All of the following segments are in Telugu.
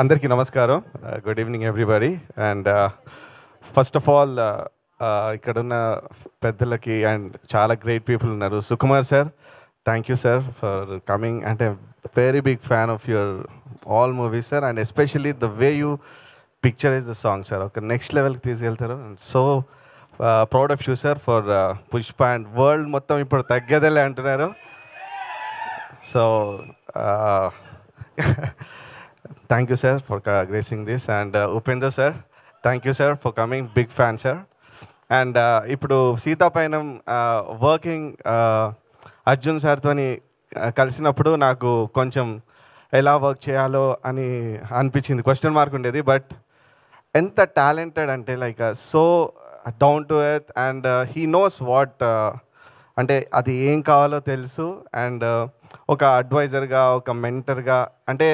అందరికీ నమస్కారం. Good evening everybody. And first of all ఇక్కడున్న పెద్దలకి అండ్ చాలా గ్రేట్ పీపుల్ ఉన్నారు. Sukumar sir, thank you sir for coming. అంటే very big fan of your all movies sir, and especially the way you picturise the song sir, ఒక నెక్స్ట్ లెవెల్కి తీసుకెళ్తారు. So proud of you sir for Pushpa. And world మొత్తం ఇప్పుడు తగ్గేదేలే అంటున్నారు. So thank you sir for gracing this. And Upendra sir, thank you sir for coming, big fan sir. And ఇప్పుడు సీతాపైనం వర్కింగ్ అర్జున్ సార్తోని కలిసినప్పుడు నాకు కొంచెం ఎలా వర్క్ చేయాలో అని అనిపించింది, క్వశ్చన్ మార్క్ ఉండేది. బట్ ఎంత టాలెంటెడ్ అంటే like so down to earth, and he knows what, అంటే అది ఏం కావాలో తెలుసు. అండ్ ఒక అడ్వైజర్గా, ఒక మెంటర్గా, అంటే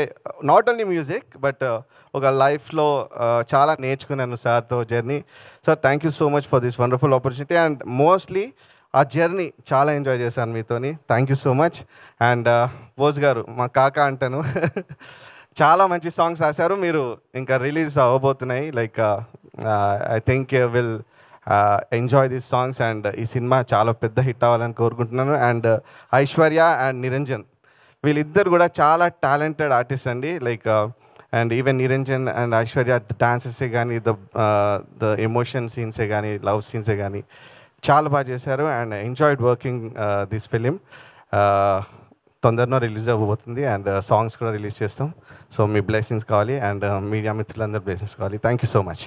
నాట్ ఓన్లీ మ్యూజిక్ బట్ ఒక లైఫ్లో చాలా నేర్చుకున్నాను సార్తో journey. Sir thank you so much for this wonderful opportunity. And mostly ఆ జర్నీ చాలా ఎంజాయ్ చేశాను మీతోని. Thank you so much. And Bose garu, మా కాకా అంటాను, చాలా మంచి సాంగ్స్ రాశారు. మీరు ఇంకా రిలీజ్ అవ్వబోతున్నాయి. Like I think will enjoy these songs. And ఈ సినిమా చాలా పెద్ద హిట్ అవ్వాలని కోరుకుంటున్నాను. అండ్ ఐశ్వర్య అండ్ నిరంజన్, వీళ్ళిద్దరు కూడా చాలా టాలెంటెడ్ ఆర్టిస్ట్ అండి. Like and even Niranjan and Aishwarya డాన్సెసే కానీ, ద ఎమోషన్ సీన్సే కానీ, లవ్ సీన్సే కానీ చాలా బాగా చేశారు. And enjoyed working this film. తొందరలో రిలీజ్ అవ్వబోతుంది అండ్ సాంగ్స్ కూడా రిలీజ్ చేస్తాం. సో మీ బ్లెస్సింగ్స్ కావాలి అండ్ మీడియా మిత్రులందరూ బ్లెస్సింగ్స్ కావాలి. Thank you so much.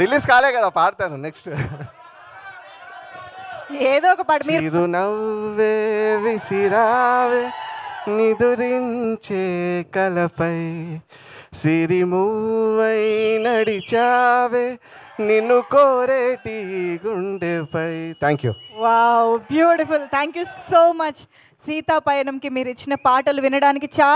Release కాలే కదా, పాడతాను నెక్స్ట్. ఏదో ఒక పాట. చిరునవ్వే విసిరావే నిదురించే కలపై, సిరిమూవై నడిచావే నిన్ను కోరేటి గుండెపై. Thank you. Wow, beautiful. Thank you so much. సీతాపయనంకి మీరు ఇచ్చిన పాటలు వినడానికి చాలా